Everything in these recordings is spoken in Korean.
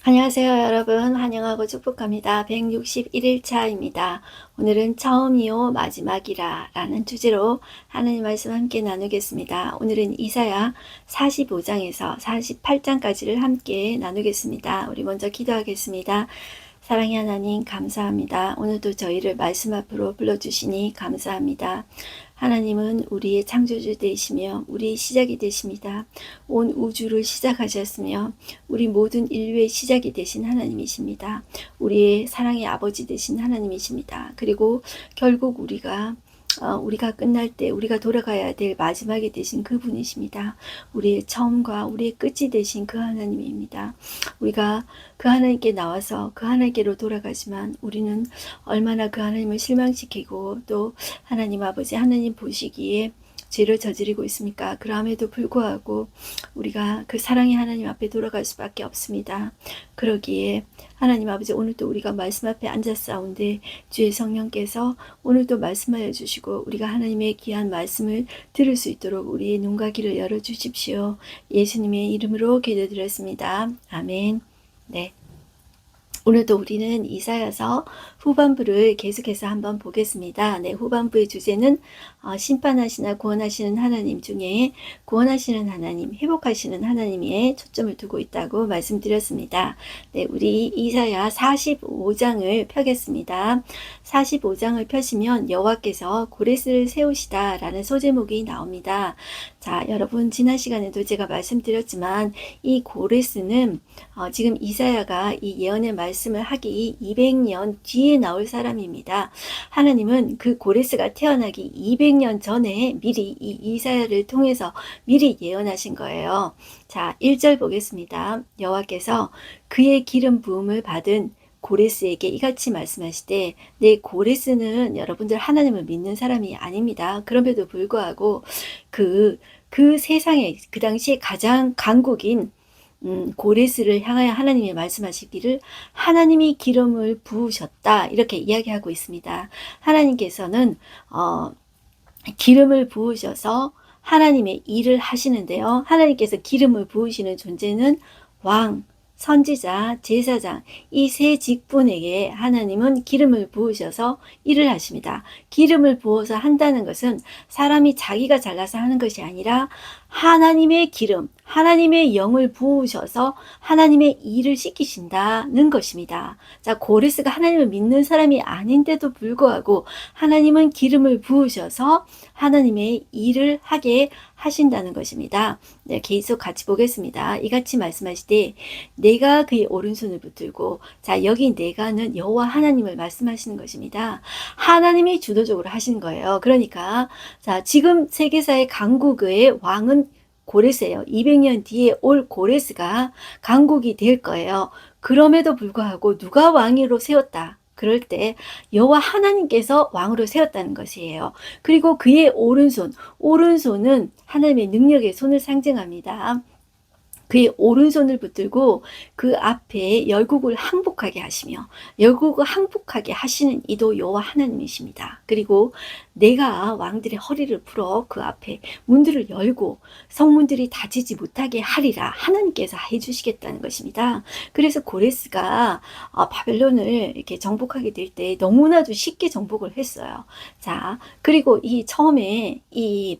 안녕하세요, 여러분. 환영하고 축복합니다. 161일차입니다. 오늘은 처음이요, 마지막이라 라는 주제로 하나님 말씀 함께 나누겠습니다. 오늘은 이사야 45장에서 48장까지를 함께 나누겠습니다. 우리 먼저 기도하겠습니다. 사랑의 하나님, 감사합니다. 오늘도 저희를 말씀 앞으로 불러주시니 감사합니다. 하나님은 우리의 창조주 되시며 우리의 시작이 되십니다. 온 우주를 시작하셨으며 우리 모든 인류의 시작이 되신 하나님이십니다. 우리의 사랑의 아버지 되신 하나님이십니다. 그리고 결국 우리가 끝날 때 우리가 돌아가야 될 마지막이 되신 그분이십니다. 우리의 처음과 우리의 끝이 되신 그 하나님입니다. 우리가 그 하나님께 나와서 그 하나님께로 돌아가지만 우리는 얼마나 그 하나님을 실망시키고 또 하나님 아버지 하나님 보시기에 죄를 저지르고 있습니까? 그럼에도 불구하고 우리가 그 사랑의 하나님 앞에 돌아갈 수밖에 없습니다. 그러기에 하나님 아버지, 오늘도 우리가 말씀 앞에 앉았사온데 주의 성령께서 오늘도 말씀하여 주시고 우리가 하나님의 귀한 말씀을 들을 수 있도록 우리의 눈과 귀를 열어주십시오. 예수님의 이름으로 기도드렸습니다. 아멘. 네. 오늘도 우리는 이사야서 후반부를 계속해서 한번 보겠습니다. 네, 후반부의 주제는 심판하시나 구원하시는 하나님 중에 구원하시는 하나님, 회복하시는 하나님에 초점을 두고 있다고 말씀드렸습니다. 네, 우리 이사야 45장을 펴겠습니다. 45장을 펴시면 여호와께서 고레스를 세우시다 라는 소제목이 나옵니다. 자, 여러분 지난 시간에도 제가 말씀드렸지만 이 고레스는 지금 이사야가 이 예언의 말씀을 하기 200년 뒤에 나올 사람입니다. 하나님은 그 고레스가 태어나기 200년 전에 미리 이 이사야를 통해서 미리 예언하신 거예요. 자, 1절 보겠습니다. 여호와께서 그의 기름 부음을 받은 고레스에게 이같이 말씀하시되, 네, 고레스는 여러분들 하나님을 믿는 사람이 아닙니다. 그럼에도 불구하고 그 세상에 그 당시에 가장 강국인 고레스를 향하여 하나님이 말씀하시기를 하나님이 기름을 부으셨다 이렇게 이야기하고 있습니다. 하나님께서는 기름을 부으셔서 하나님의 일을 하시는데요. 하나님께서 기름을 부으시는 존재는 왕, 선지자, 제사장 이 세 직분에게 하나님은 기름을 부으셔서 일을 하십니다. 기름을 부어서 한다는 것은 사람이 자기가 잘나서 하는 것이 아니라 하나님의 기름, 하나님의 영을 부으셔서 하나님의 일을 시키신다는 것입니다. 자, 고레스가 하나님을 믿는 사람이 아닌데도 불구하고 하나님은 기름을 부으셔서 하나님의 일을 하게 하신다는 것입니다. 네, 계속 같이 보겠습니다. 이같이 말씀하시되 내가 그의 오른손을 붙들고, 자, 여기 내가는 여호와 하나님을 말씀하시는 것입니다. 하나님이 주도적으로 하신 거예요. 그러니까 자, 지금 세계사의 강국의 왕은 고레스예요. 200년 뒤에 올 고레스가 강국이 될 거예요. 그럼에도 불구하고 누가 왕으로 세웠다? 그럴 때 여호와 하나님께서 왕으로 세웠다는 것이에요. 그리고 그의 오른손은 하나님의 능력의 손을 상징합니다. 그의 오른손을 붙들고 그 앞에 열국을 항복하게 하시며 열국을 항복하게 하시는 이도 여호와 하나님이십니다. 그리고 내가 왕들의 허리를 풀어 그 앞에 문들을 열고 성문들이 닫히지 못하게 하리라 하나님께서 해주시겠다는 것입니다. 그래서 고레스가 바벨론을 이렇게 정복하게 될 때 너무나도 쉽게 정복을 했어요. 자, 그리고 이 처음에 이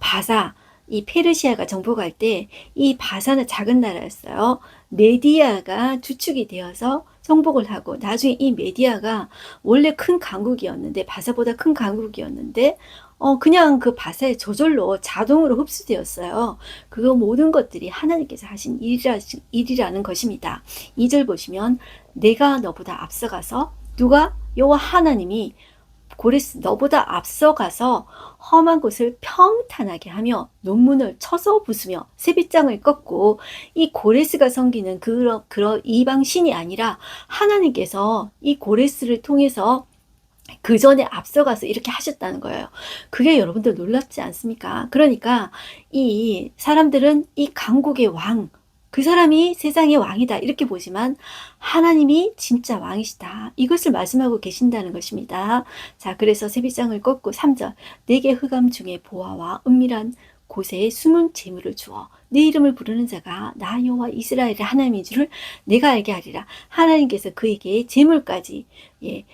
바사 이 페르시아가 정복할 때 이 바사는 작은 나라였어요. 메디아가 주축이 되어서 정복을 하고 나중에 이 메디아가 원래 큰 강국이었는데 바사보다 큰 강국이었는데 그냥 그 바사의 저절로 자동으로 흡수되었어요. 그 모든 것들이 하나님께서 하신 일이라는 것입니다. 2절 보시면 내가 너보다 앞서가서 누가? 여호와 하나님이 고레스 너보다 앞서가서 험한 곳을 평탄하게 하며 논문을 쳐서 부수며 세빗장을 꺾고, 이 고레스가 섬기는 그런 이방 신이 아니라 하나님께서 이 고레스를 통해서 그 전에 앞서가서 이렇게 하셨다는 거예요. 그게 여러분들 놀랍지 않습니까? 그러니까 이 사람들은 이 강국의 왕, 그 사람이 세상의 왕이다 이렇게 보지만 하나님이 진짜 왕이시다 이것을 말씀하고 계신다는 것입니다. 자, 그래서 세빗장을 꺾고 3절 내게 흑암 중에 보화와 은밀한 곳에 숨은 재물을 주어 내 이름을 부르는 자가 나 여호와 이스라엘의 하나님인 줄을 내가 알게 하리라. 하나님께서 그에게 재물까지, 예,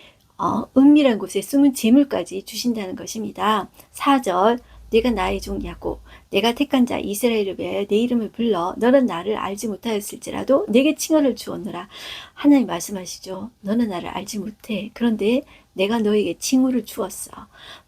은밀한 곳에 숨은 재물까지 주신다는 것입니다. 4절, 내가 나의 종 야곱, 내가 택한 자 이스라엘을 위하여 내 이름을 불러 너는 나를 알지 못하였을지라도 내게 칭호를 주었노라. 하나님 말씀하시죠. 너는 나를 알지 못해. 그런데 내가 너에게 칭호를 주었어.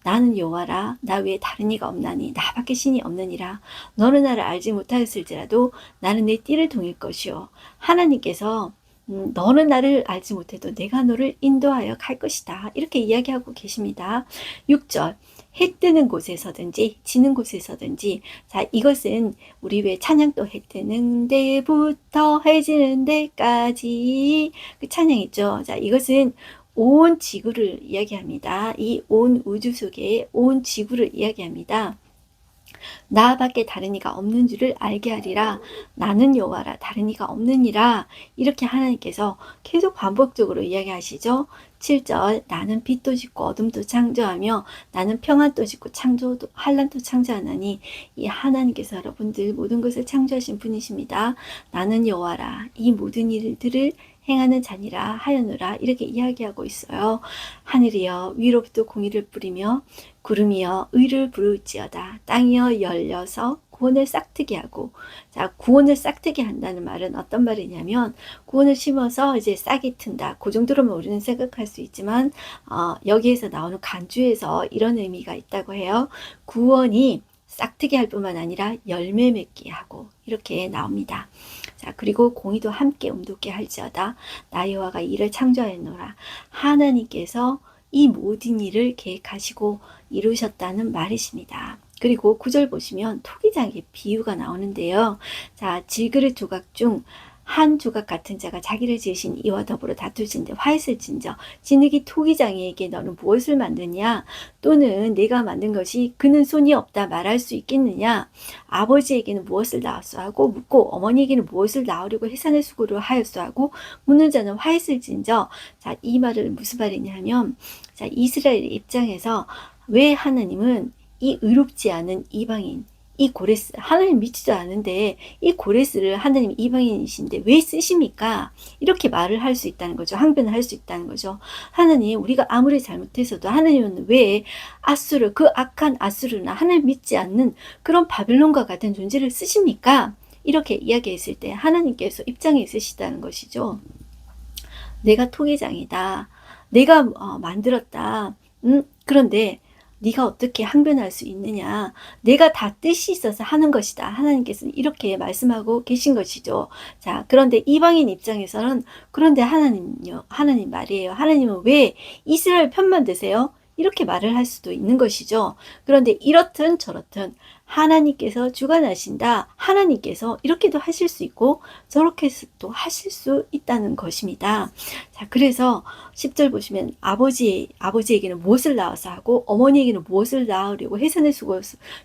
나는 여호와라. 나 외에 다른 이가 없나니 나밖에 신이 없느니라. 너는 나를 알지 못하였을지라도 나는 내 띠를 동일 것이요. 하나님께서 너는 나를 알지 못해도 내가 너를 인도하여 갈 것이다. 이렇게 이야기하고 계십니다. 6절, 해 뜨는 곳에서든지 지는 곳에서든지, 자, 이것은 우리 왜 찬양도 해 뜨는 데부터 해 지는 데까지 그 찬양 있죠. 자, 이것은 온 지구를 이야기합니다. 이 온 우주 속에 온 지구를 이야기합니다. 나밖에 다른 이가 없는 줄을 알게 하리라. 나는 여호와라. 다른 이가 없느니라. 이렇게 하나님께서 계속 반복적으로 이야기하시죠. 7절, 나는 빛도 짓고 어둠도 창조하며 나는 평안도 짓고 창조도 환난도 창조하나니, 이 하나님께서 여러분들 모든 것을 창조하신 분이십니다. 나는 여호와라. 이 모든 일들을 행하는 자니라 하였노라. 이렇게 이야기하고 있어요. 하늘이여 위로부터 공의를 뿌리며 구름이여 의를 부를지어다. 땅이여 열려서 구원을 싹트게 하고, 자, 구원을 싹트게 한다는 말은 어떤 말이냐면, 구원을 심어서 이제 싹이 튼다. 그 정도로만 우리는 생각할 수 있지만, 여기에서 나오는 간주에서 이런 의미가 있다고 해요. 구원이 싹트게 할 뿐만 아니라 열매 맺게 하고, 이렇게 나옵니다. 자, 그리고 공의도 함께 움돋게 할지어다. 나 여호와가 이를 창조하였노라. 하나님께서 이 모든 일을 계획하시고 이루셨다는 말이십니다. 그리고 9절 보시면 토기장의 비유가 나오는데요. 자, 질그릇 조각 중 한 조각 같은 자가 자기를 지으신 이와 더불어 다툴진대 화했을진저 진흙이 토기장이에게 너는 무엇을 만드냐, 또는 내가 만든 것이 그는 손이 없다 말할 수 있겠느냐. 아버지에게는 무엇을 낳았소 하고 묻고 어머니에게는 무엇을 낳으려고 해산의 수고를 하였소 하고 묻는 자는 화했을진저. 자, 이 말은 무슨 말이냐면, 자, 이스라엘 입장에서 왜 하나님은 이 의롭지 않은 이방인, 이 고레스, 하나님 믿지도 않은데 이 고레스를 하나님 이방인이신데 왜 쓰십니까? 이렇게 말을 할 수 있다는 거죠. 항변을 할 수 있다는 거죠. 하나님, 우리가 아무리 잘못해서도 하나님은 왜 아수르, 그 악한 아수르나 하나님 믿지 않는 그런 바빌론과 같은 존재를 쓰십니까? 이렇게 이야기했을 때 하나님께서 입장에 있으시다는 것이죠. 내가 토기장이다. 내가 만들었다. 그런데 네가 어떻게 항변할 수 있느냐. 내가 다 뜻이 있어서 하는 것이다. 하나님께서는 이렇게 말씀하고 계신 것이죠. 자, 그런데 이방인 입장에서는, 그런데 하나님요, 하나님 말이에요. 하나님은 왜 이스라엘 편만 드세요? 이렇게 말을 할 수도 있는 것이죠. 그런데 이렇든 저렇든 하나님께서 주관하신다. 하나님께서 이렇게도 하실 수 있고 저렇게도 하실 수 있다는 것입니다. 자, 그래서 10절 보시면 아버지에게는 무엇을 낳아서 하고 어머니에게는 무엇을 낳으려고 해산의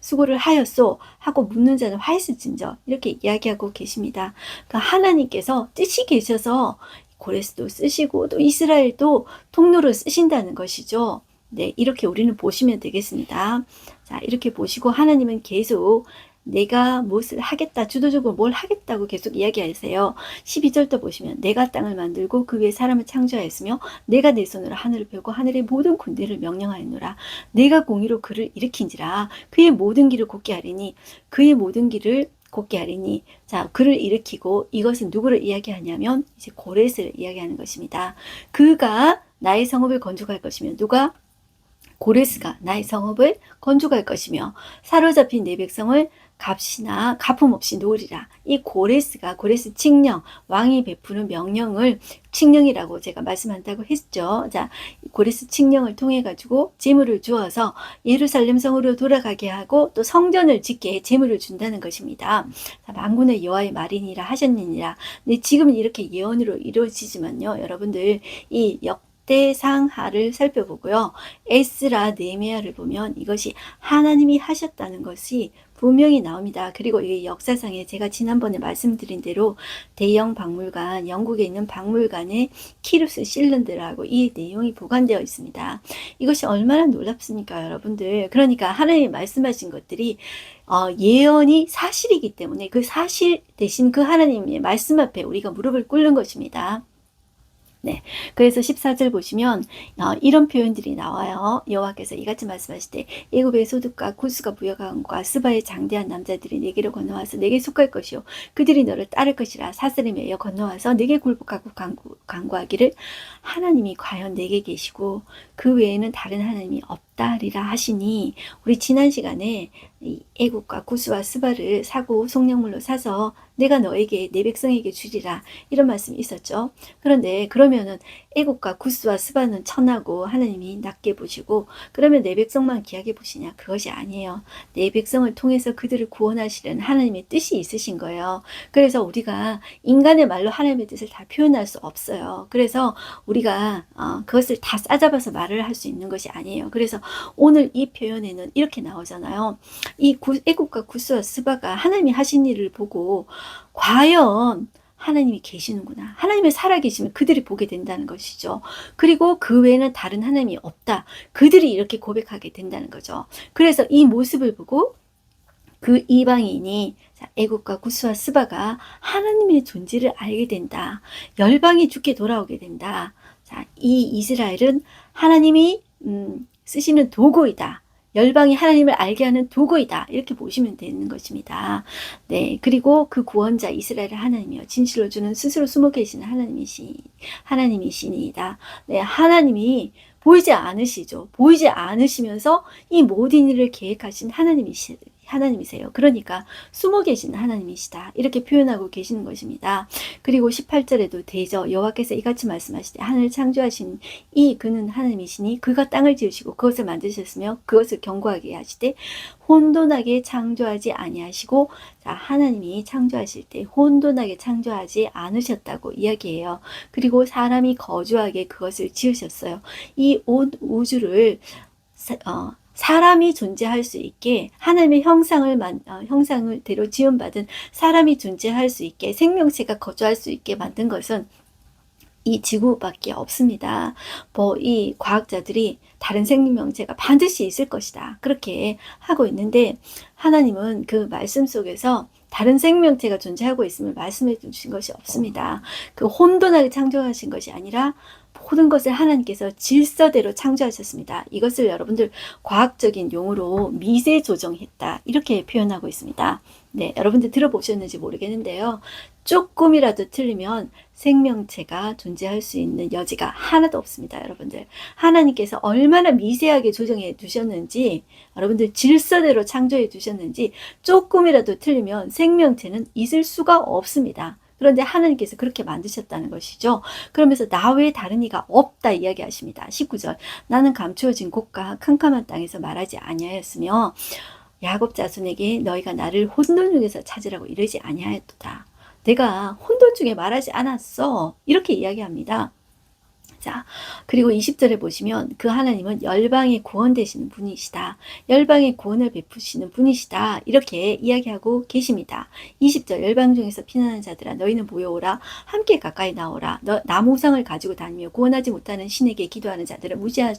수고를 하였소 하고 묻는 자는 화했을진저, 이렇게 이야기하고 계십니다. 그러니까 하나님께서 뜻이 계셔서 고레스도 쓰시고 또 이스라엘도 통로를 쓰신다는 것이죠. 네, 이렇게 우리는 보시면 되겠습니다. 자, 이렇게 보시고 하나님은 계속 내가 무엇을 하겠다, 주도적으로 뭘 하겠다고 계속 이야기하세요. 12절도 보시면 내가 땅을 만들고 그 위에 사람을 창조하였으며 내가 내 손으로 하늘을 펴고 하늘의 모든 군대를 명령하였노라. 내가 공의로 그를 일으킨지라. 그의 모든 길을 곧게 하리니 그의 모든 길을 곧게 하리니. 자, 그를 일으키고, 이것은 누구를 이야기하냐면 이제 고레스를 이야기하는 것입니다. 그가 나의 성읍을 건축할 것이며, 누가? 고레스가 나의 성읍을 건축할 것이며 사로잡힌 내 백성을 값이나 가품 없이 놓으리라. 이 고레스가, 고레스 칙령, 왕이 베푸는 명령을 칙령이라고 제가 말씀한다고 했죠. 자, 고레스 칙령을 통해 가지고 재물을 주어서 예루살렘 성으로 돌아가게 하고 또 성전을 짓게 재물을 준다는 것입니다. 자, 만군의 여호와의 말이니라 하셨느니라. 근데 지금은 이렇게 예언으로 이루어지지만요, 여러분들 이 역대상하를 살펴보고요, 에스라, 느헤미야를 보면 이것이 하나님이 하셨다는 것이 분명히 나옵니다. 그리고 이 역사상에 제가 지난번에 말씀드린 대로 대영 박물관, 영국에 있는 박물관에 키루스 실른드라고 이 내용이 보관되어 있습니다. 이것이 얼마나 놀랍습니까, 여러분들. 그러니까 하나님이 말씀하신 것들이 예언이 사실이기 때문에 그 사실 대신 그 하나님의 말씀 앞에 우리가 무릎을 꿇는 것입니다. 네, 그래서 14절 보시면 이런 표현들이 나와요. 여호와께서 이같이 말씀하실 때 애굽의 소득과 구스가 부여간과 스바의 장대한 남자들이 내게로 건너와서 내게 속할 것이요 그들이 너를 따를 것이라. 사슬에 매여 건너와서 내게 굴복하고 간구하기를 하나님이 과연 내게 계시고 그 외에는 다른 하나님이 없다리라 하시니, 우리 지난 시간에 애굽과 구스와 스바를 사고 속량물로 사서 내가 너에게 내 백성에게 주리라 이런 말씀이 있었죠. 그런데 그러면은 애굽과 구스와 스바는 천하고 하나님이 낮게 보시고 그러면 내 백성만 귀하게 보시냐? 그것이 아니에요. 내 백성을 통해서 그들을 구원하시려는 하나님의 뜻이 있으신 거예요. 그래서 우리가 인간의 말로 하나님의 뜻을 다 표현할 수 없어요. 그래서 우리가 그것을 다 싸잡아서 말을 할 수 있는 것이 아니에요. 그래서 오늘 이 표현에는 이렇게 나오잖아요. 이 애굽과 구스와 스바가 하나님이 하신 일을 보고 과연 하나님이 계시는구나. 하나님의 살아계시면 그들이 보게 된다는 것이죠. 그리고 그 외에는 다른 하나님이 없다. 그들이 이렇게 고백하게 된다는 거죠. 그래서 이 모습을 보고 그 이방인이 애굽과 구스와 스바가 하나님의 존재를 알게 된다. 열방이 죽게 돌아오게 된다. 자, 이 이스라엘은 하나님이 쓰시는 도구이다. 열방이 하나님을 알게 하는 도구이다. 이렇게 보시면 되는 것입니다. 네, 그리고 그 구원자 이스라엘의 하나님이요 진실로 주는 스스로 숨어 계시는 하나님이시니다. 네, 하나님이 보이지 않으시죠. 보이지 않으시면서 이 모든 일을 계획하신 하나님이세요. 그러니까 숨어 계신 하나님이시다. 이렇게 표현하고 계시는 것입니다. 그리고 18절에도 되죠. 여호와께서 이같이 말씀하시되 하늘을 창조하신 이 그는 하나님이시니 그가 땅을 지으시고 그것을 만드셨으며 그것을 견고하게 하시되 혼돈하게 창조하지 아니하시고, 자, 하나님이 창조하실 때 혼돈하게 창조하지 않으셨다고 이야기해요. 그리고 사람이 거주하게 그것을 지으셨어요. 이 온 우주를 사람이 존재할 수 있게 하나님의 형상대로 지음받은 사람이 존재할 수 있게 생명체가 거주할 수 있게 만든 것은 이 지구밖에 없습니다. 이 과학자들이 다른 생명체가 반드시 있을 것이다. 그렇게 하고 있는데 하나님은 그 말씀 속에서 다른 생명체가 존재하고 있음을 말씀해 주신 것이 없습니다. 그 혼돈하게 창조하신 것이 아니라 모든 것을 하나님께서 질서대로 창조하셨습니다. 이것을 여러분들 과학적인 용어로 미세 조정했다. 이렇게 표현하고 있습니다. 네, 여러분들 들어보셨는지 모르겠는데요. 조금이라도 틀리면 생명체가 존재할 수 있는 여지가 하나도 없습니다. 여러분들 하나님께서 얼마나 미세하게 조정해 두셨는지, 여러분들 질서대로 창조해 두셨는지 조금이라도 틀리면 생명체는 있을 수가 없습니다. 그런데 하나님께서 그렇게 만드셨다는 것이죠. 그러면서 나 외에 다른 이가 없다 이야기하십니다. 19절 나는 감추어진 곳과 캄캄한 땅에서 말하지 아니하였으며 야곱 자손에게 너희가 나를 혼돈 중에서 찾으라고 이르지 아니하였도다. 내가 혼돈 중에 말하지 않았어. 이렇게 이야기합니다. 자, 그리고 20절에 보시면 그 하나님은 열방의 구원 되시는 분이시다. 열방의 구원을 베푸시는 분이시다. 이렇게 이야기하고 계십니다. 20절 열방 중에서 피난하는 자들아 너희는 모여오라. 함께 가까이 나오라. 나무상을 가지고 다니며 구원하지 못하는 신에게 기도하는 자들은 무지한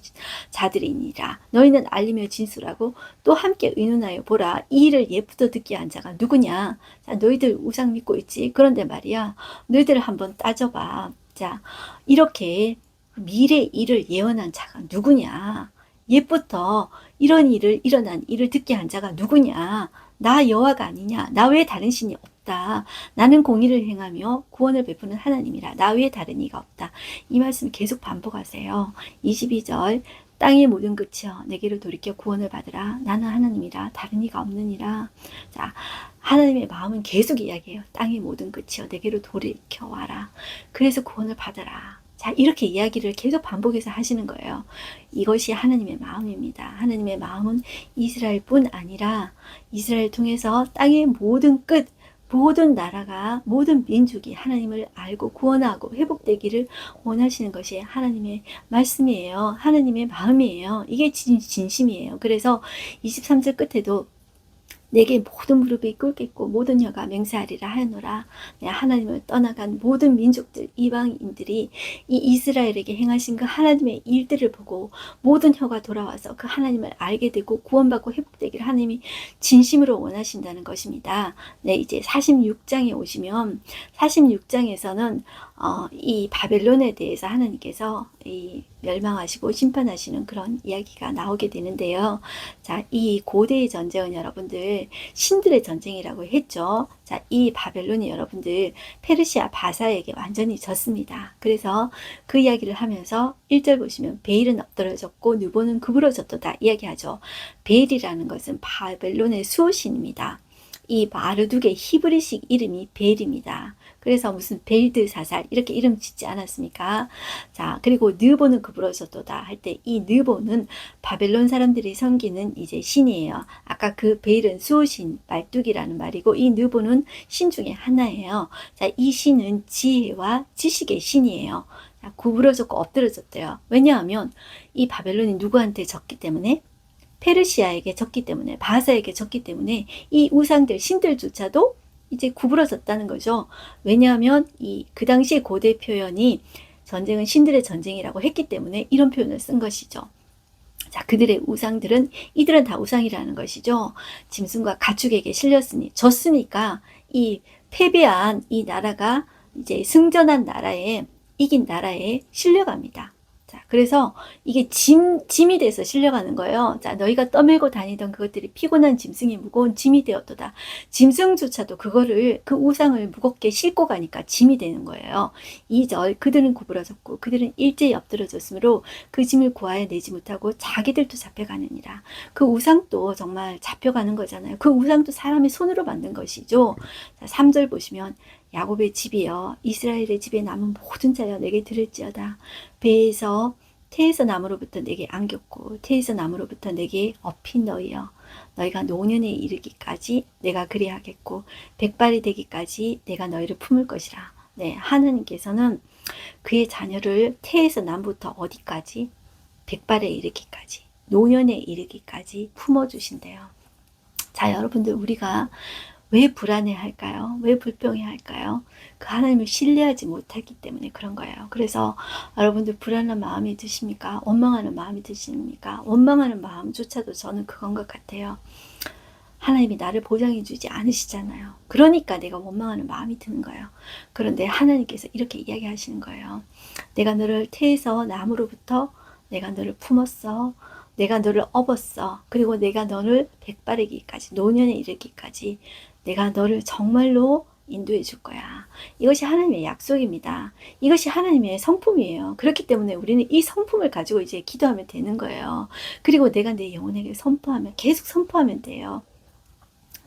자들이니라. 너희는 알리며 진술하고 또 함께 의논하여 보라. 이 일을 예부터 듣게 한 자가 누구냐. 자, 너희들 우상 믿고 있지. 그런데 말이야 너희들 한번 따져봐. 자, 이렇게 미래 일을 예언한 자가 누구냐? 옛부터 일어난 일을 듣게 한 자가 누구냐? 나 여호와가 아니냐? 나 외에 다른 신이 없다. 나는 공의를 행하며 구원을 베푸는 하나님이라. 나 외에 다른 이가 없다. 이 말씀 계속 반복하세요. 22절 땅의 모든 끝이여 내게로 돌이켜 구원을 받으라. 나는 하나님이라 다른 이가 없느니라. 자, 하나님의 마음은 계속 이야기해요. 땅의 모든 끝이여 내게로 돌이켜 와라. 그래서 구원을 받아라. 자, 이렇게 이야기를 계속 반복해서 하시는 거예요. 이것이 하나님의 마음입니다. 하나님의 마음은 이스라엘뿐 아니라 이스라엘 통해서 땅의 모든 끝, 모든 나라가, 모든 민족이 하나님을 알고 구원하고 회복되기를 원하시는 것이 하나님의 말씀이에요. 하나님의 마음이에요. 이게 진심이에요. 그래서 23절 끝에도 내게 모든 무릎이 꿇겠고 모든 혀가 맹세하리라 하노라. 하나님을 떠나간 모든 민족들, 이방인들이 이 이스라엘에게 행하신 그 하나님의 일들을 보고 모든 혀가 돌아와서 그 하나님을 알게 되고 구원받고 회복되기를 하나님이 진심으로 원하신다는 것입니다. 네, 이제 46장에 오시면 46장에서는 이 바벨론에 대해서 하나님께서 이 멸망하시고 심판하시는 그런 이야기가 나오게 되는데요. 자, 이 고대의 전쟁은 여러분들 신들의 전쟁이라고 했죠. 자, 이 바벨론이 여러분들 페르시아 바사에게 완전히 졌습니다. 그래서 그 이야기를 하면서 1절 보시면 베일은 엎드러졌고 느보는 구부러졌도다 이야기하죠. 베일이라는 것은 바벨론의 수호신입니다. 이 마르둑의 히브리식 이름이 벨입니다. 그래서 무슨 벨드사살 이렇게 이름 짓지 않았습니까? 자, 그리고 느보는 구부러졌도다 할 때 이 느보는 바벨론 사람들이 섬기는 이제 신이에요. 아까 그 벨은 수호신 말뚝이라는 말이고 이 느보는 신 중에 하나예요. 자, 이 신은 지혜와 지식의 신이에요. 자, 구부러졌고 엎드러졌대요. 왜냐하면 이 바벨론이 누구한테 졌기 때문에 페르시아에게 졌기 때문에 바사에게 졌기 때문에 이 우상들 신들조차도 이제 구부러졌다는 거죠. 왜냐하면 그 당시에 고대 표현이 전쟁은 신들의 전쟁이라고 했기 때문에 이런 표현을 쓴 것이죠. 자, 그들의 우상들은 이들은 다 우상이라는 것이죠. 짐승과 가축에게 실렸으니 졌으니까 이 패배한 이 나라가 이제 승전한 나라에 이긴 나라에 실려갑니다. 자, 그래서 이게 짐이 돼서 실려가는 거예요. 자, 너희가 떠밀고 다니던 그것들이 피곤한 짐승이 무거운 짐이 되었도다. 짐승조차도 그 우상을 무겁게 싣고 가니까 짐이 되는 거예요. 2절, 그들은 구부러졌고 그들은 일제히 엎드러졌으므로 그 짐을 구하여 내지 못하고 자기들도 잡혀가느니라. 그 우상도 정말 잡혀가는 거잖아요. 그 우상도 사람의 손으로 만든 것이죠. 자, 3절 보시면 야곱의 집이여 이스라엘의 집에 남은 모든 자여 내게 들을지어다. 태에서 나무로부터 내게 안겼고 태에서 나무로부터 내게 업힌 너희여 너희가 노년에 이르기까지 내가 그리하겠고 백발이 되기까지 내가 너희를 품을 것이라. 네, 하나님께서는 그의 자녀를 태에서 남부터 어디까지? 백발에 이르기까지 노년에 이르기까지 품어주신대요. 자, 여러분들 우리가 왜 불안해할까요? 왜 불평해할까요? 그 하나님을 신뢰하지 못했기 때문에 그런 거예요. 그래서 여러분들 불안한 마음이 드십니까? 원망하는 마음이 드십니까? 원망하는 마음조차도 저는 그건 것 같아요. 하나님이 나를 보장해 주지 않으시잖아요. 그러니까 내가 원망하는 마음이 드는 거예요. 그런데 하나님께서 이렇게 이야기하시는 거예요. 내가 너를 태에서 나무로부터 내가 너를 품었어. 내가 너를 업었어. 그리고 내가 너를 백발이기까지 노년에 이르기까지 내가 너를 정말로 인도해 줄 거야. 이것이 하나님의 약속입니다. 이것이 하나님의 성품이에요. 그렇기 때문에 우리는 이 성품을 가지고 이제 기도하면 되는 거예요. 그리고 내가 내 영혼에게 선포하면 계속 선포하면 돼요.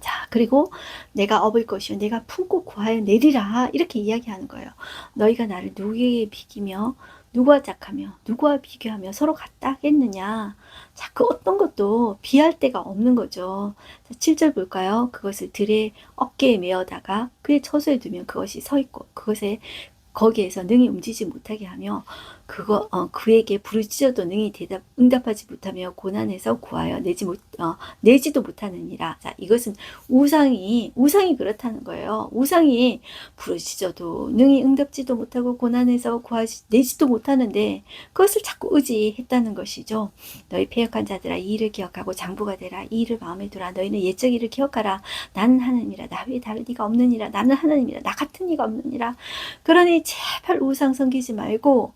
자, 그리고 내가 업을 것이요 내가 품고 구하여 내리라 이렇게 이야기하는 거예요. 너희가 나를 누구에게 비기며 누구와 짝하며 누구와 비교하며 서로 같다 하겠느냐. 자, 그 어떤 것도 비할 데가 없는 거죠. 자, 7절 볼까요? 그것을 들의 어깨에 메어다가 그의 처소에 두면 그것이 서 있고 거기에서 능히 움직이지 못하게 하며 그에게 부르짖어도 능히 응답하지 못하며 고난에서 구하여 내지도 못하느니라. 자, 이것은 우상이 그렇다는 거예요. 우상이 부르짖어도 능히 응답지도 못하고 고난에서 내지도 못하는데 그것을 자꾸 의지했다는 것이죠. 너희 패역한 자들아 이 일을 기억하고 장부가 되라. 이 일을 마음에 두라. 너희는 옛적 일을 기억하라. 나는 하나님이라. 나 외에 다른 이가 없느니라. 나는 하나님이라. 나 같은 이가 없느니라. 그러니 제발 우상 섬기지 말고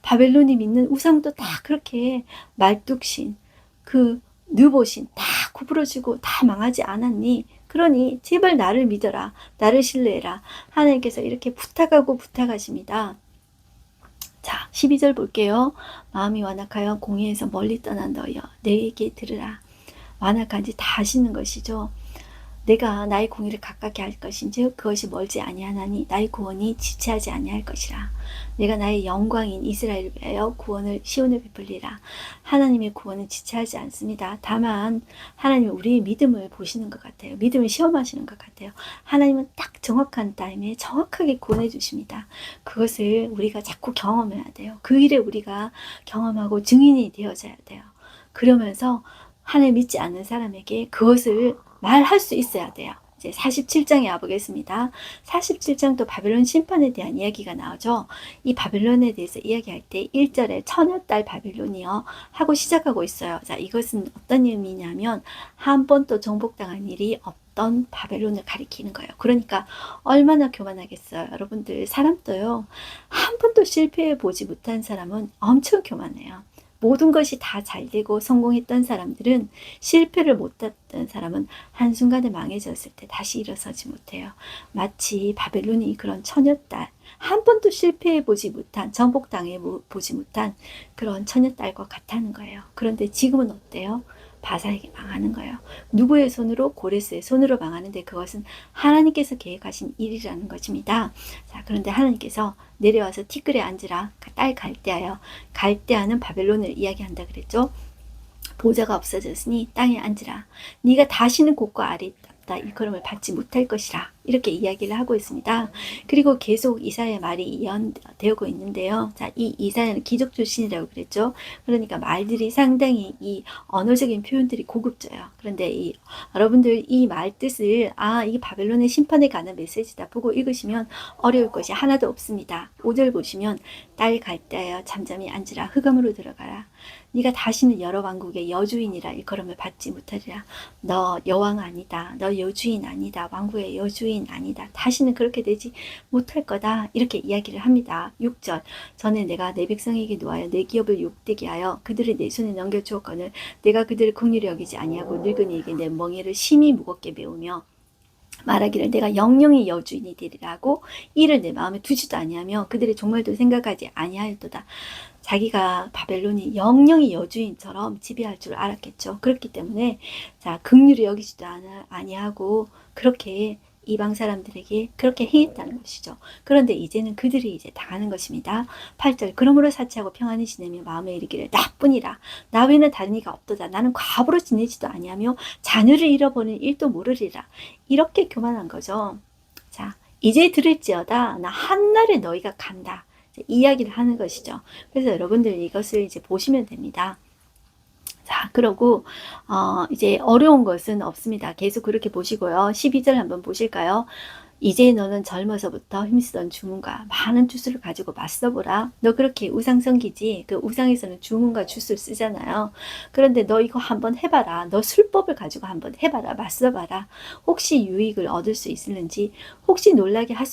바벨론이 믿는 우상도 다 그렇게 말뚝신 그 느보신 다 구부러지고 다 망하지 않았니? 그러니 제발 나를 믿어라. 나를 신뢰해라. 하나님께서 이렇게 부탁하십니다. 자, 12절 볼게요. 마음이 완악하여 공의에서 멀리 떠난 너희여 내게 들으라. 완악한 지 다 아시는 것이죠. 내가 나의 공의를 가깝게 할 것인즉 그것이 멀지 아니하나니 나의 구원이 지체하지 아니할 것이라. 내가 나의 영광인 이스라엘을 위하여 구원을 시온에 베풀리라. 하나님의 구원은 지체하지 않습니다. 다만 하나님은 우리의 믿음을 보시는 것 같아요. 믿음을 시험하시는 것 같아요. 하나님은 딱 정확한 타임에 정확하게 구원해 주십니다. 그것을 우리가 자꾸 경험해야 돼요. 그 일에 우리가 경험하고 증인이 되어져야 돼요. 그러면서 하나님 믿지 않는 사람에게 그것을 말할 수 있어야 돼요. 이제 47장에 와보겠습니다. 47장도 바벨론 심판에 대한 이야기가 나오죠. 이 바벨론에 대해서 이야기할 때 1절에 처녀딸 바벨론이요 하고 시작하고 있어요. 자, 이것은 어떤 의미냐면 한 번도 정복당한 일이 없던 바벨론을 가리키는 거예요. 그러니까 얼마나 교만하겠어요. 여러분들, 사람도요, 한 번도 실패해 보지 못한 사람은 엄청 교만해요. 모든 것이 다 잘되고 성공했던 사람들은, 실패를 못했던 사람은 한순간에 망해졌을 때 다시 일어서지 못해요. 마치 바벨론이 그런 처녀딸, 한 번도 실패해 보지 못한, 정복당해 보지 못한 그런 처녀딸과 같다는 거예요. 그런데 지금은 어때요? 바사에게 망하는 거예요. 누구의 손으로? 고레스의 손으로 망하는데, 그것은 하나님께서 계획하신 일이라는 것입니다. 자, 그런데 하나님께서 내려와서 티끌에 앉으라, 딸 갈대아여. 갈대아는 바벨론을 이야기한다 그랬죠. 보좌가 없어졌으니 땅에 앉으라. 네가 다시는 곡과 아리따 일컬음을 받지 못할 것이라. 이렇게 이야기를 하고 있습니다. 그리고 계속 이사야의 말이 예언되고 있는데요. 자, 이 이사야는 기적 출신이라고 그랬죠. 그러니까 말들이 상당히, 이 언어적인 표현들이 고급져요. 그런데 여러분들 이 말 뜻을, 이게 바벨론의 심판에 관한 메시지다 보고 읽으시면 어려울 것이 하나도 없습니다. 5절 보시면, 딸 갈대하여 잠잠히 앉으라. 흑암으로 들어가라. 네가 다시는 여러 왕국의 여주인이라 일컬음을 받지 못하리라. 너 여왕 아니다. 너 여주인 아니다. 왕국의 여주인 아니다. 다시는 그렇게 되지 못할 거다. 이렇게 이야기를 합니다. 6절, 전에 내가 내 백성에게 놓아여 내 기업을 욕되게 하여 그들을 내 손에 넘겨주었거늘 내가 그들을 긍휼히 여기지 아니하고 늙은이에게 내 멍에를 심히 무겁게 메우며 말하기를 내가 영영의 여주인이 되리라고 이를 내 마음에 두지도 아니하며 그들의 종말도 생각하지 아니하였도다. 자기가 바벨론이 영영의 여주인처럼 지배할 줄 알았겠죠. 그렇기 때문에, 자, 긍휼히 여기지도 아니하고 그렇게 이방 사람들에게 그렇게 행했다는 것이죠. 그런데 이제는 그들이 이제 당하는 것입니다. 8절, 그러므로 사치하고 평안히 지내며 마음에 이르기를 나뿐이라. 나 외에는 다른 이가 없도다. 나는 과부로 지내지도 아니하며 자녀를 잃어버린 일도 모르리라. 이렇게 교만한 거죠. 자, 이제 들을지어다. 나 한날에 너희가 간다. 이야기를 하는 것이죠. 그래서 여러분들 이것을 이제 보시면 됩니다. 자, 그러고 이제 어려운 것은 없습니다. 계속 그렇게 보시고요. 12절 한번 보실까요? 이제 너는 젊어서부터 힘쓰던 주문과 많은 주술을 가지고 맞서보라. 너 그렇게 우상 섬기지? 그 우상에서는 주문과 주술 쓰잖아요. 그런데 너 이거 한번 해봐라. 너 술법을 가지고 한번 해봐라. 맞서봐라. 혹시 유익을 얻을 수 있을는지, 혹시 놀라게 할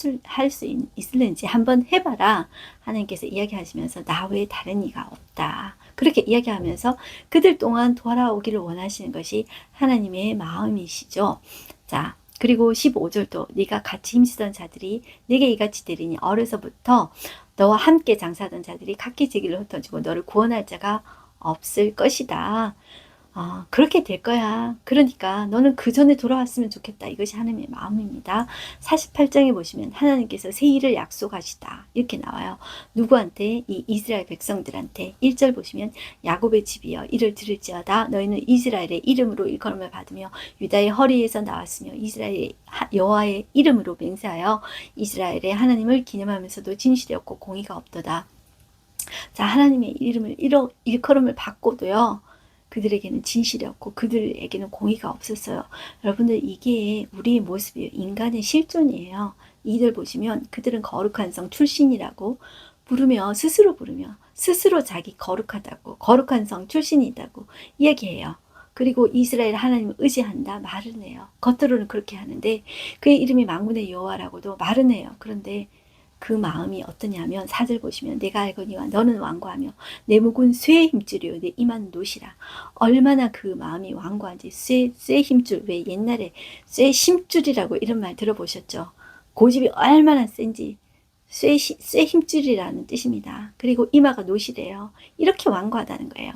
수 있을는지 한번 해봐라. 하나님께서 이야기하시면서 나 외에 다른 이가 없다. 그렇게 이야기하면서 그들 동안 돌아오기를 원하시는 것이 하나님의 마음이시죠. 자, 그리고 15절도 네가 같이 힘쓰던 자들이 내게 이같이 되리니 어려서부터 너와 함께 장사하던 자들이 각기 제 길로 흩어지고 너를 구원할 자가 없을 것이다. 그렇게 될 거야. 그러니까 너는 그 전에 돌아왔으면 좋겠다. 이것이 하나님의 마음입니다. 48장에 보시면 하나님께서 새 일을 약속하시다. 이렇게 나와요. 누구한테? 이 이스라엘 백성들한테. 1절 보시면 야곱의 집이여 이를 들을지어다. 너희는 이스라엘의 이름으로 일컬음을 받으며 유다의 허리에서 나왔으며 이스라엘의 여호와의 이름으로 맹세하여 이스라엘의 하나님을 기념하면서도 진실되었고 공의가 없도다. 자, 하나님의 이름을 일컬음을 받고도요, 그들에게는 진실이 없고 그들에게는 공의가 없었어요. 여러분들, 이게 우리의 모습이에요. 인간의 실존이에요. 이들 보시면 그들은 거룩한 성 출신이라고 부르며 스스로 자기 거룩하다고, 거룩한 성 출신이다고 이야기해요. 그리고 이스라엘 하나님을 의지한다 말은 해요. 겉으로는 그렇게 하는데 그의 이름이 만군의 여호와라고도 말은 해요. 그런데 그 마음이 어떠냐면 4절 보시면 내가 알거니와 너는 완고하며 내 목은 쇠의 힘줄이요 내 이만 노시라. 얼마나 그 마음이 완고한지. 쇠 힘줄, 왜 옛날에 쇠 힘줄이라고 이런 말 들어보셨죠? 고집이 얼마나 센지. 쇠 힘줄이라는 뜻입니다. 그리고 이마가 노시래요. 이렇게 완고하다는 거예요.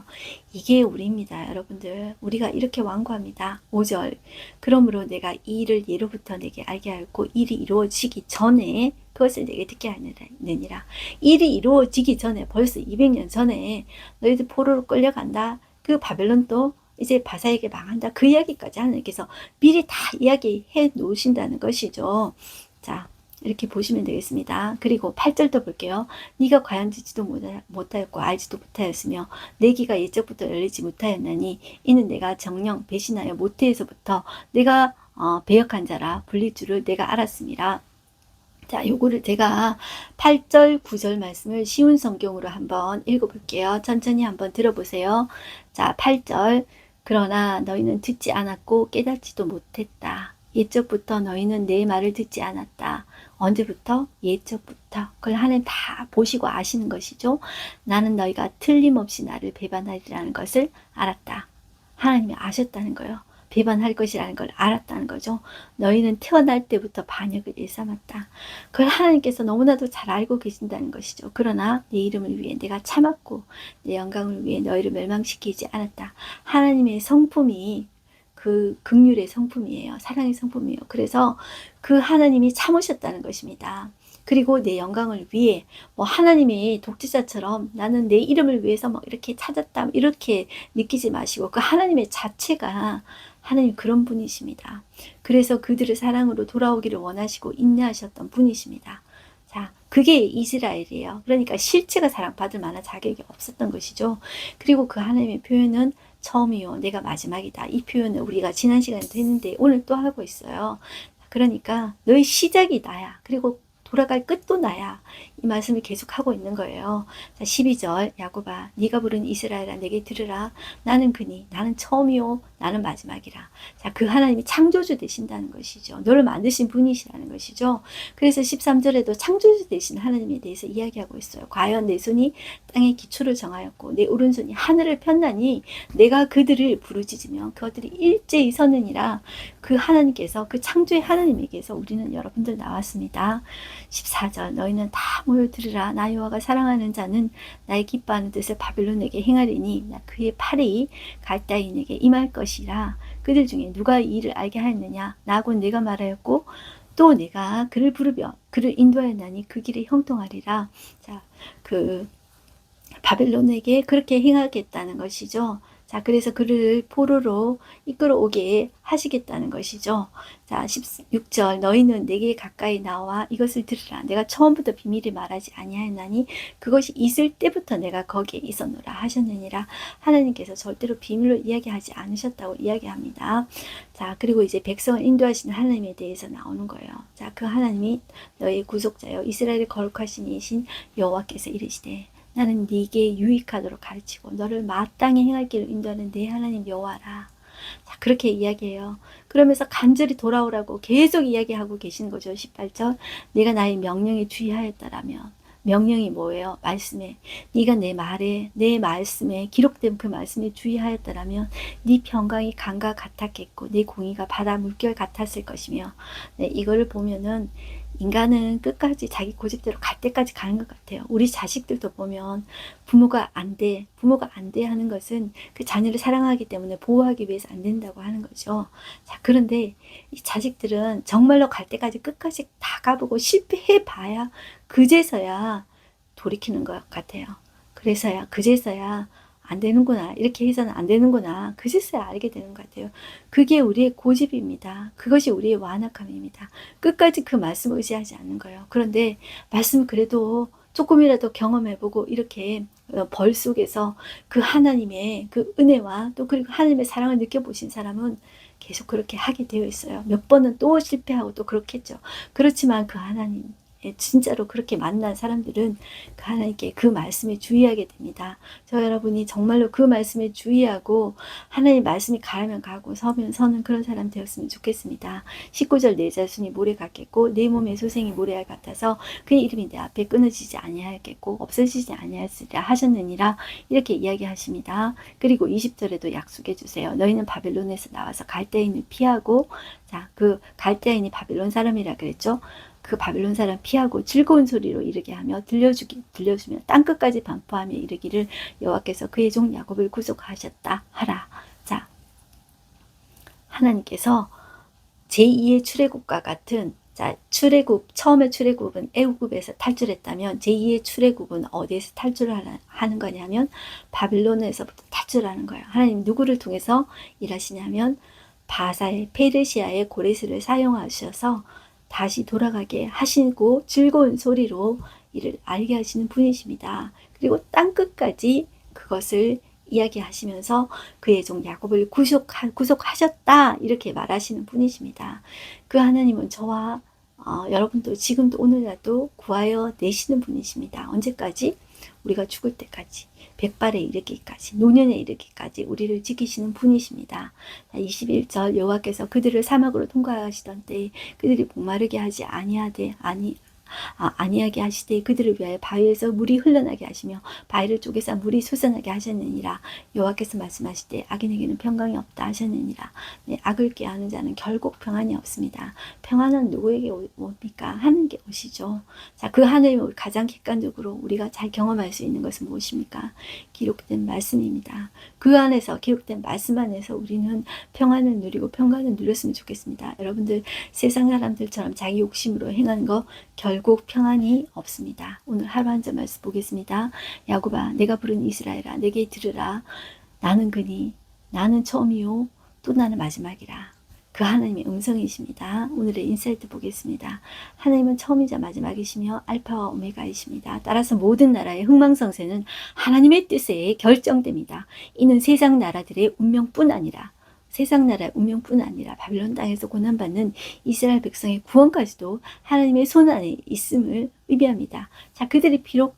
이게 우리입니다. 여러분들, 우리가 이렇게 완고합니다. 5절, 그러므로 내가 이 일을 예로부터 내게 알게 하였고 일이 이루어지기 전에 그것을 내게 듣게 하느니라. 일이 이루어지기 전에, 벌써 200년 전에 너희들 포로로 끌려간다. 그 바벨론도 이제 바사에게 망한다. 그 이야기까지 하나님께서 미리 다 이야기해 놓으신다는 것이죠. 자, 이렇게 보시면 되겠습니다. 그리고 8절도 볼게요. 네가 과연 듣지도 못하였고 알지도 못하였으며 내 귀가 옛적부터 열리지 못하였나니 이는 내가 정령 배신하여 모태에서부터 내가 배역한 자라 불릴 줄을 내가 알았습니다. 자, 요거를 제가 8절, 9절 말씀을 쉬운 성경으로 한번 읽어볼게요. 천천히 한번 들어보세요. 자, 8절. 그러나 너희는 듣지 않았고 깨닫지도 못했다. 옛적부터 너희는 내 말을 듣지 않았다. 언제부터? 옛적부터. 그걸 하나님 다 보시고 아시는 것이죠. 나는 너희가 틀림없이 나를 배반하리라는 것을 알았다. 하나님이 아셨다는 거예요. 배반할 것이라는 걸 알았다는 거죠. 너희는 태어날 때부터 반역을 일삼았다. 그걸 하나님께서 너무나도 잘 알고 계신다는 것이죠. 그러나 내 이름을 위해 내가 참았고 내 영광을 위해 너희를 멸망시키지 않았다. 하나님의 성품이 그 긍휼의 성품이에요. 사랑의 성품이에요. 그래서 그 하나님이 참으셨다는 것입니다. 그리고 내 영광을 위해 뭐 하나님의 독지자처럼 나는 내 이름을 위해서 막 이렇게 찾았다 이렇게 느끼지 마시고 그 하나님의 자체가 하나님 그런 분이십니다. 그래서 그들을 사랑으로 돌아오기를 원하시고 인내하셨던 분이십니다. 자, 그게 이스라엘이에요. 그러니까 실체가 사랑받을 만한 자격이 없었던 것이죠. 그리고 그 하나님의 표현은 처음이요, 내가 마지막이다. 이 표현을 우리가 지난 시간에도 했는데 오늘 또 하고 있어요. 그러니까 너의 시작이 나야. 그리고 돌아갈 끝도 나야. 이 말씀을 계속하고 있는 거예요. 자, 12절 야곱아 네가 부른 이스라엘아 내게 들으라. 나는 그니 나는 처음이요 나는 마지막이라. 자, 그 하나님이 창조주 되신다는 것이죠. 너를 만드신 분이시라는 것이죠. 그래서 13절에도 창조주 되신 하나님에 대해서 이야기하고 있어요. 과연 내 손이 땅의 기초를 정하였고 내 오른손이 하늘을 폈나니 내가 그들을 부르짖으면 그것들이 일제히 서느니라. 그 하나님께서 그 창조의 하나님에게서 우리는 여러분들 나왔습니다. 14절 너희는 다 모여 들으라. 나 여호와가 사랑하는 자는 나의 기뻐하는 뜻을 바벨론에게 행하리니 그의 팔이 갈다인에게 임할 것이라. 그들 중에 누가 이 일을 알게 하였느냐. 나곧 내가 말하였고 또 내가 그를 부르며 그를 인도하였나니 그 길에 형통하리라. 자, 그 바벨론에게 그렇게 행하겠다는 것이죠. 자, 그래서 그를 포로로 이끌어오게 하시겠다는 것이죠. 자, 16절 너희는 내게 가까이 나와 이것을 들으라. 내가 처음부터 비밀을 말하지 아니하였나니 그것이 있을 때부터 내가 거기에 있었노라 하셨느니라. 하나님께서 절대로 비밀로 이야기하지 않으셨다고 이야기합니다. 자, 그리고 이제 백성을 인도하시는 하나님에 대해서 나오는 거예요. 자, 그 하나님이 너희 구속자여 이스라엘의 거룩하신 이신 여호와께서 이르시되 나는 네게 유익하도록 가르치고 너를 마땅히 행할 길을 인도하는 내 하나님 여호와라. 자, 그렇게 이야기해요. 그러면서 간절히 돌아오라고 계속 이야기하고 계시는 거죠. 18절 내가 나의 명령에 주의하였다라면 명령이 뭐예요? 말씀에 네가 내 말에 내 말씀에 기록된 그 말씀에 주의하였다라면 네 평강이 강과 같았겠고 내 공의가 바다 물결 같았을 것이며 네, 이거를 보면은 인간은 끝까지 자기 고집대로 갈 때까지 가는 것 같아요. 우리 자식들도 보면 부모가 안 돼 하는 것은 그 자녀를 사랑하기 때문에 보호하기 위해서 안 된다고 하는 거죠. 자, 그런데 이 자식들은 정말로 갈 때까지 끝까지 다 가보고 실패해 봐야 그제서야 돌이키는 것 같아요. 그래서야 그제서야 안 되는구나. 이렇게 해서는 안 되는구나. 그제서야 알게 되는 것 같아요. 그게 우리의 고집입니다. 그것이 우리의 완악함입니다. 끝까지 그 말씀을 의지하지 않는 거예요. 그런데 말씀을 그래도 조금이라도 경험해보고 이렇게 벌 속에서 그 하나님의 그 은혜와 또 그리고 하나님의 사랑을 느껴보신 사람은 계속 그렇게 하게 되어 있어요. 몇 번은 또 실패하고 또 그렇겠죠. 그렇지만 그 하나님 진짜로 그렇게 만난 사람들은 그 하나님께 그 말씀에 주의하게 됩니다. 저 여러분이 정말로 그 말씀에 주의하고 하나님 말씀이 가면 가고 서면 서는 그런 사람 되었으면 좋겠습니다. 19절 내 자손이 모래 같겠고 내 몸의 소생이 모래알 같아서 그의 이름이 내 앞에 끊어지지 아니하였겠고 없어지지 아니하였으리라 하셨느니라 이렇게 이야기하십니다. 그리고 20절에도 약속해 주세요. 너희는 바벨론에서 나와서 갈대인을 피하고 자, 그 갈대인이 바벨론 사람이라 그랬죠. 그 바벨론 사람 피하고 즐거운 소리로 이르게 하며 들려주며 땅끝까지 반포하며 이르기를 여호와께서 그의 종 야곱을 구속하셨다 하라. 자, 하나님께서 제2의 출애굽과 같은 자, 출애굽 처음에 출애굽은 애굽에서 탈출했다면 제2의 출애굽은 어디에서 탈출을 하는 거냐면 바벨론에서부터 탈출하는 거예요. 하나님 누구를 통해서 일하시냐면 바사의 페르시아의 고레스를 사용하셔서 다시 돌아가게 하시고 즐거운 소리로 이를 알게 하시는 분이십니다. 그리고 땅끝까지 그것을 이야기하시면서 그의 종 야곱을 구속하셨다 이렇게 말하시는 분이십니다. 그 하나님은 저와 여러분도 지금도 오늘날도 구하여 내시는 분이십니다. 언제까지? 우리가 죽을 때까지, 백발에 이르기까지, 노년에 이르기까지 우리를 지키시는 분이십니다. 21절 여호와께서 그들을 사막으로 통과하시던 때에 그들이 목마르게 하지 아니하게 하시되 그들을 위하여 바위에서 물이 흘러나게 하시며 바위를 쪼개서 물이 솟아나게 하셨느니라. 여호와께서 말씀하시되 악인에게는 평강이 없다 하셨느니라. 네, 악을 꾀하는 자는 결국 평안이 없습니다. 평안은 누구에게 옵니까? 하나님께 오시죠. 자, 그 하나님을 가장 객관적으로 우리가 잘 경험할 수 있는 것은 무엇입니까? 기록된 말씀입니다. 그 안에서 기록된 말씀 안에서 우리는 평안을 누리고 평강을 누렸으면 좋겠습니다. 여러분들 세상 사람들처럼 자기 욕심으로 행하는 거 결국 평안이 없습니다. 오늘 하루 한 절 말씀 보겠습니다. 야곱아 내가 부른 이스라엘아 내게 들으라. 나는 그니 나는 처음이요 또 나는 마지막이라. 그 하나님의 음성이십니다. 오늘의 인사이트 보겠습니다. 하나님은 처음이자 마지막이시며 알파와 오메가이십니다. 따라서 모든 나라의 흥망성쇠는 하나님의 뜻에 결정됩니다. 이는 세상 나라들의 운명뿐 아니라 세상 나라의 운명뿐 아니라 바빌론 땅에서 고난받는 이스라엘 백성의 구원까지도 하나님의 손 안에 있음을 의미합니다. 자, 그들이 비록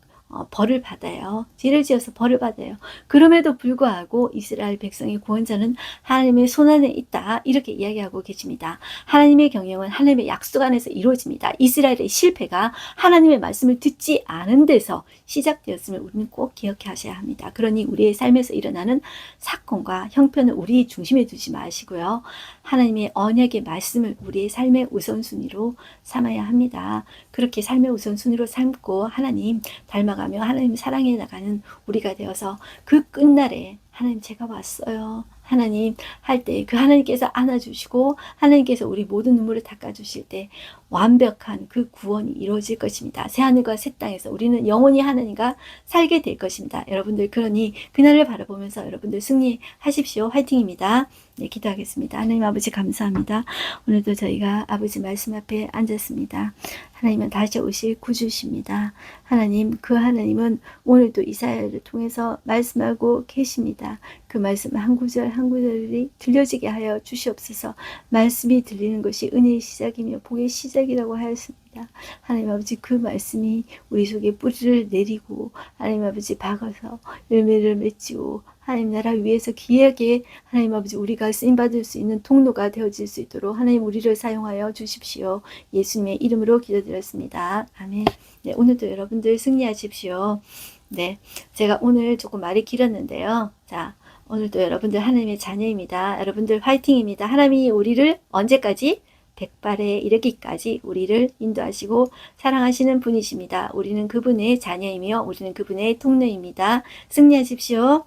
벌을 받아요. 죄를 지어서 벌을 받아요. 그럼에도 불구하고 이스라엘 백성의 구원자는 하나님의 손 안에 있다. 이렇게 이야기하고 계십니다. 하나님의 경영은 하나님의 약속 안에서 이루어집니다. 이스라엘의 실패가 하나님의 말씀을 듣지 않은 데서 시작되었음을 우리는 꼭 기억해 하셔야 합니다. 그러니 우리의 삶에서 일어나는 사건과 형편을 우리 중심에 두지 마시고요. 하나님의 언약의 말씀을 우리의 삶의 우선순위로 삼아야 합니다. 그렇게 삶의 우선순위로 삼고 하나님 닮아가며 하나님 사랑해 나가는 우리가 되어서 그 끝날에 하나님 제가 왔어요. 하나님 할 때 그 하나님께서 안아주시고 하나님께서 우리 모든 눈물을 닦아주실 때 완벽한 그 구원이 이루어질 것입니다. 새하늘과 새 땅에서 우리는 영원히 하나님과 살게 될 것입니다. 여러분들 그러니 그날을 바라보면서 여러분들 승리하십시오. 화이팅입니다. 네, 기도하겠습니다. 하나님 아버지 감사합니다. 오늘도 저희가 아버지 말씀 앞에 앉았습니다. 하나님은 다시 오실 구주십니다. 하나님 그 하나님은 오늘도 이사야를 통해서 말씀하고 계십니다. 그 말씀 한 구절 한 구절이 들려지게 하여 주시옵소서. 말씀이 들리는 것이 은혜의 시작이며 복의 시작이라고 하였습니다. 하나님 아버지 그 말씀이 우리 속에 뿌리를 내리고 하나님 아버지 박아서 열매를 맺지고 하나님 나라 위에서 귀하게 하나님 아버지 우리가 쓰임받을 수 있는 통로가 되어질 수 있도록 하나님 우리를 사용하여 주십시오. 예수님의 이름으로 기도드렸습니다. 아멘. 네, 오늘도 여러분들 승리하십시오. 네, 제가 오늘 조금 말이 길었는데요. 자, 오늘도 여러분들 하나님의 자녀입니다. 여러분들 화이팅입니다. 하나님이 우리를 언제까지? 백발에 이르기까지 우리를 인도하시고 사랑하시는 분이십니다. 우리는 그분의 자녀이며 우리는 그분의 통로입니다. 승리하십시오.